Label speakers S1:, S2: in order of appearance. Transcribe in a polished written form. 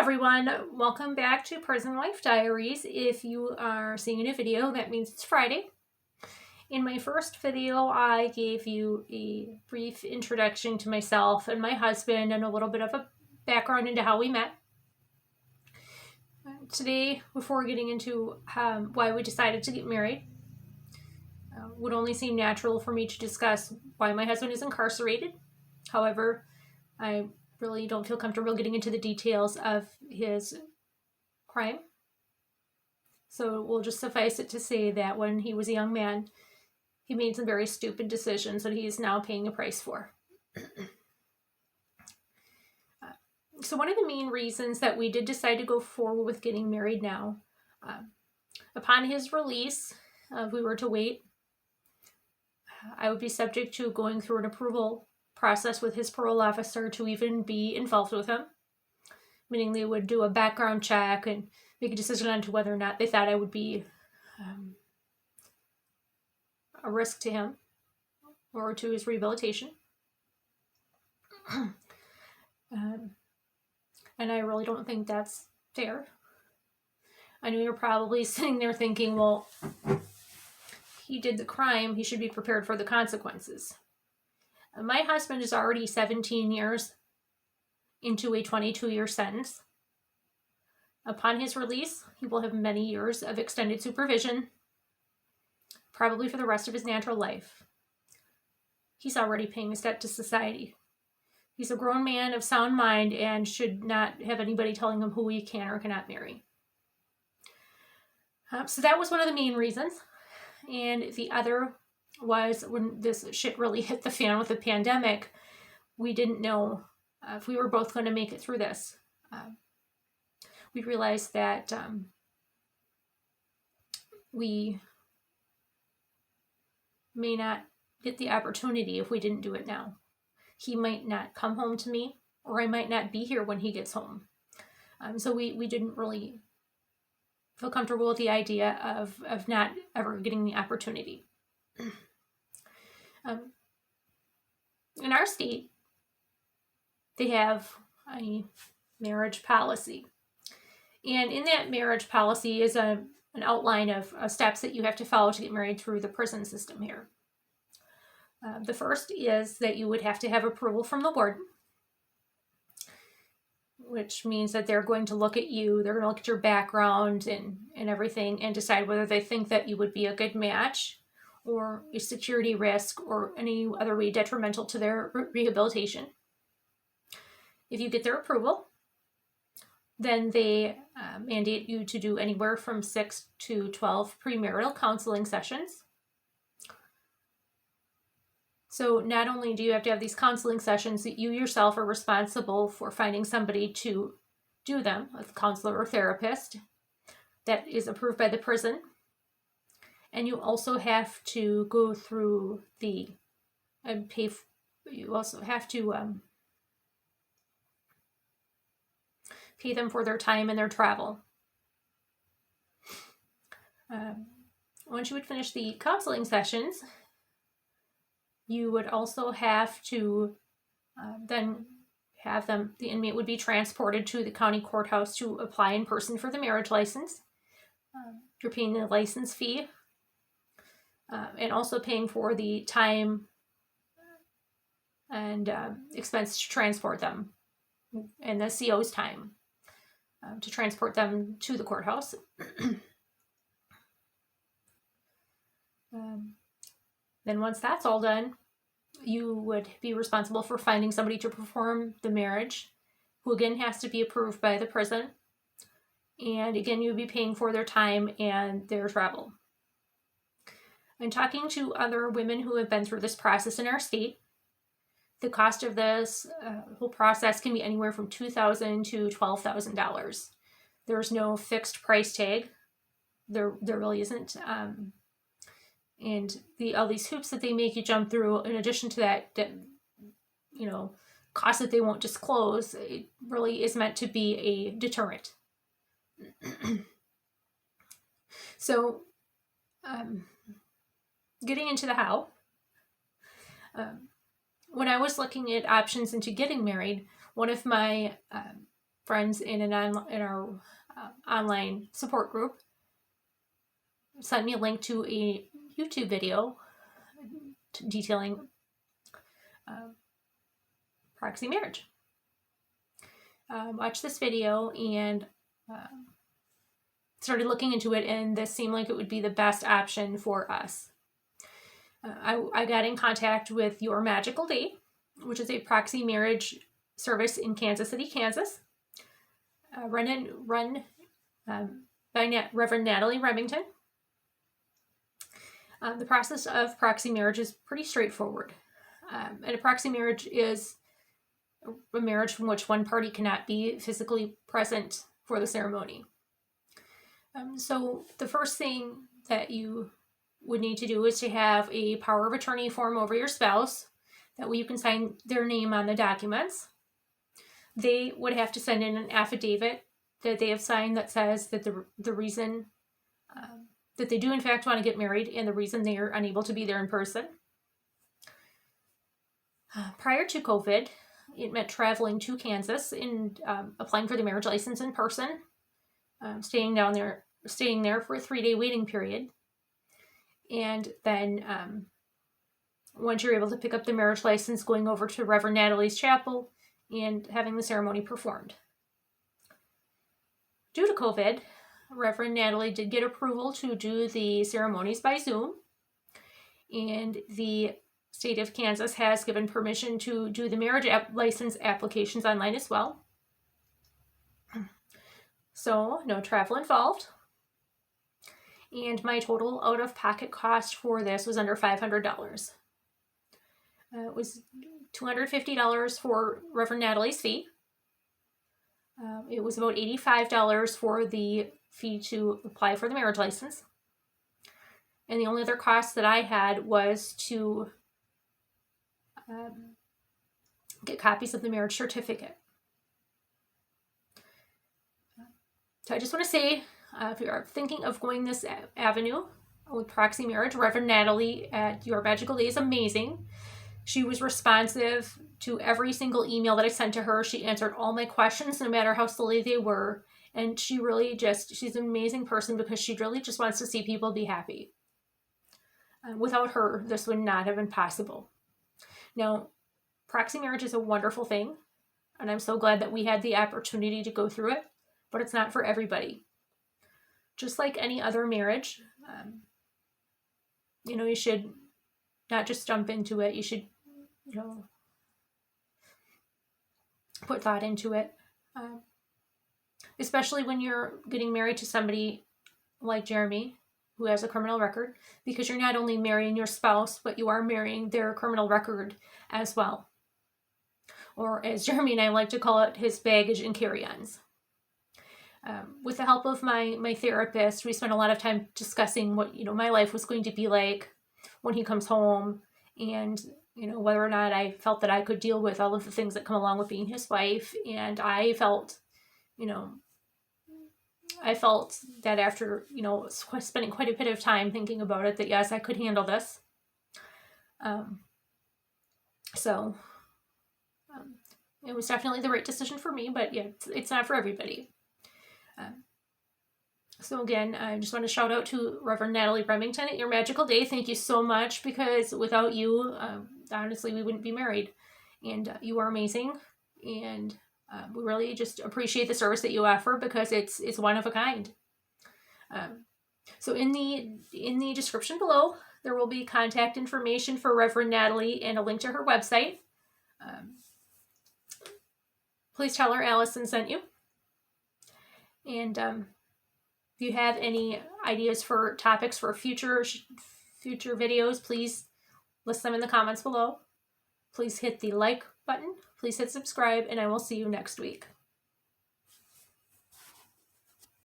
S1: everyone, welcome back to Prison Life Diaries. If you are seeing a new video, that means it's Friday. In my first video, I gave you a brief introduction to myself and my husband and a little bit of a background into how we met. Today, before getting into why we decided to get married, would only seem natural for me to discuss why my husband is incarcerated. However, I really don't feel comfortable getting into the details of his crime. So we'll just suffice it to say that when he was a young man, he made some very stupid decisions that he's now paying a price for. So one of the main reasons that we did decide to go forward with getting married now, upon his release, we were to wait. I would be subject to going through an approval process with his parole officer to even be involved with him, meaning they would do a background check and make a decision on to whether or not they thought I would be a risk to him or to his rehabilitation. And I really don't think that's fair. I know you're probably sitting there thinking, well, he did the crime, he should be prepared for the consequences. My husband is already 17 years into a 22-year sentence. Upon his release, he will have many years of extended supervision, probably for the rest of his natural life. He's already paying his debt to society. He's a grown man of sound mind and should not have anybody telling him who he can or cannot marry. So that was one of the main reasons. And the other was when this shit really hit the fan with the pandemic, we didn't know if we were both going to make it through this. We realized that we may not get the opportunity if we didn't do it now. He might not come home to me, or I might not be here when he gets home. So we didn't really feel comfortable with the idea of not ever getting the opportunity. In our state, they have a marriage policy. And in that marriage policy is an outline of steps that you have to follow to get married through the prison system here. The first is that you would have to have approval from the warden, which means that they're going to look at you, they're going to look at your background and everything and decide whether they think that you would be a good match or a security risk or any other way detrimental to their rehabilitation. If you get their approval, then they mandate you to do anywhere from 6 to 12 premarital counseling sessions. So not only do you have to have these counseling sessions, that you yourself are responsible for finding somebody to do them, a counselor or therapist that is approved by the prison. And you also have to go through you also have to pay them for their time and their travel. Once you would finish the counseling sessions, you would also have to then have the inmate would be transported to the county courthouse to apply in person for the marriage license. You're paying the license fee and also paying for the time and expense to transport them and the CO's time to transport them to the courthouse. Then once that's all done, you would be responsible for finding somebody to perform the marriage, who again has to be approved by the prison. And again, you would be paying for their time and their travel. And talking to other women who have been through this process in our state, the cost of this whole process can be anywhere from $2,000 to $12,000. There's no fixed price tag. There really isn't. And all these hoops that they make you jump through, in addition to that cost that they won't disclose, it really is meant to be a deterrent. So, getting into the how, when I was looking at options into getting married, one of my friends in our online support group sent me a link to a YouTube video detailing proxy marriage. Watched this video and started looking into it, and this seemed like it would be the best option for us. I got in contact with Your Magical Day, which is a proxy marriage service in Kansas City, Kansas, run by Reverend Natalie Remington. The process of proxy marriage is pretty straightforward. And a proxy marriage is a marriage from which one party cannot be physically present for the ceremony. So the first thing that you would need to do is to have a power of attorney form over your spouse. That way you can sign their name on the documents. They would have to send in an affidavit that they have signed that says that the reason that they do in fact want to get married and the reason they are unable to be there in person. Prior to COVID, it meant traveling to Kansas and applying for the marriage license in person, staying there for a 3-day waiting period. And then once you're able to pick up the marriage license, going over to Reverend Natalie's chapel and having the ceremony performed. Due to COVID, Reverend Natalie did get approval to do the ceremonies by Zoom, and the state of Kansas has given permission to do the marriage license applications online as well. So no travel involved. And my total out-of-pocket cost for this was under $500. It was $250 for Reverend Natalie's fee. It was about $85 for the fee to apply for the marriage license. And the only other cost that I had was to get copies of the marriage certificate. So I just want to say, if you're thinking of going this avenue with proxy marriage, Reverend Natalie at Your Magical Day is amazing. She was responsive to every single email that I sent to her. She answered all my questions, no matter how silly they were. And she's an amazing person because she really just wants to see people be happy. Without her, this would not have been possible. Now, proxy marriage is a wonderful thing, and I'm so glad that we had the opportunity to go through it, but it's not for everybody. Just like any other marriage, you should not just jump into it. You should, put thought into it. Especially when you're getting married to somebody like Jeremy, who has a criminal record, because you're not only marrying your spouse, but you are marrying their criminal record as well. Or as Jeremy and I like to call it, his baggage and carry-ons. With the help of my therapist, we spent a lot of time discussing what, my life was going to be like when he comes home, and, whether or not I felt that I could deal with all of the things that come along with being his wife. And I felt, that after, spending quite a bit of time thinking about it, that yes, I could handle this. So it was definitely the right decision for me, but yeah, it's not for everybody. So again, I just want to shout out to Reverend Natalie Remington at Your Magical Day. Thank you so much, because without you, honestly, we wouldn't be married. And you are amazing. And we really just appreciate the service that you offer, because it's one of a kind. So in the description below, there will be contact information for Reverend Natalie and a link to her website. Please tell her Allison sent you. And if you have any ideas for topics for future videos, please list them in the comments below. Please hit the like button. Please hit subscribe, and I will see you next week.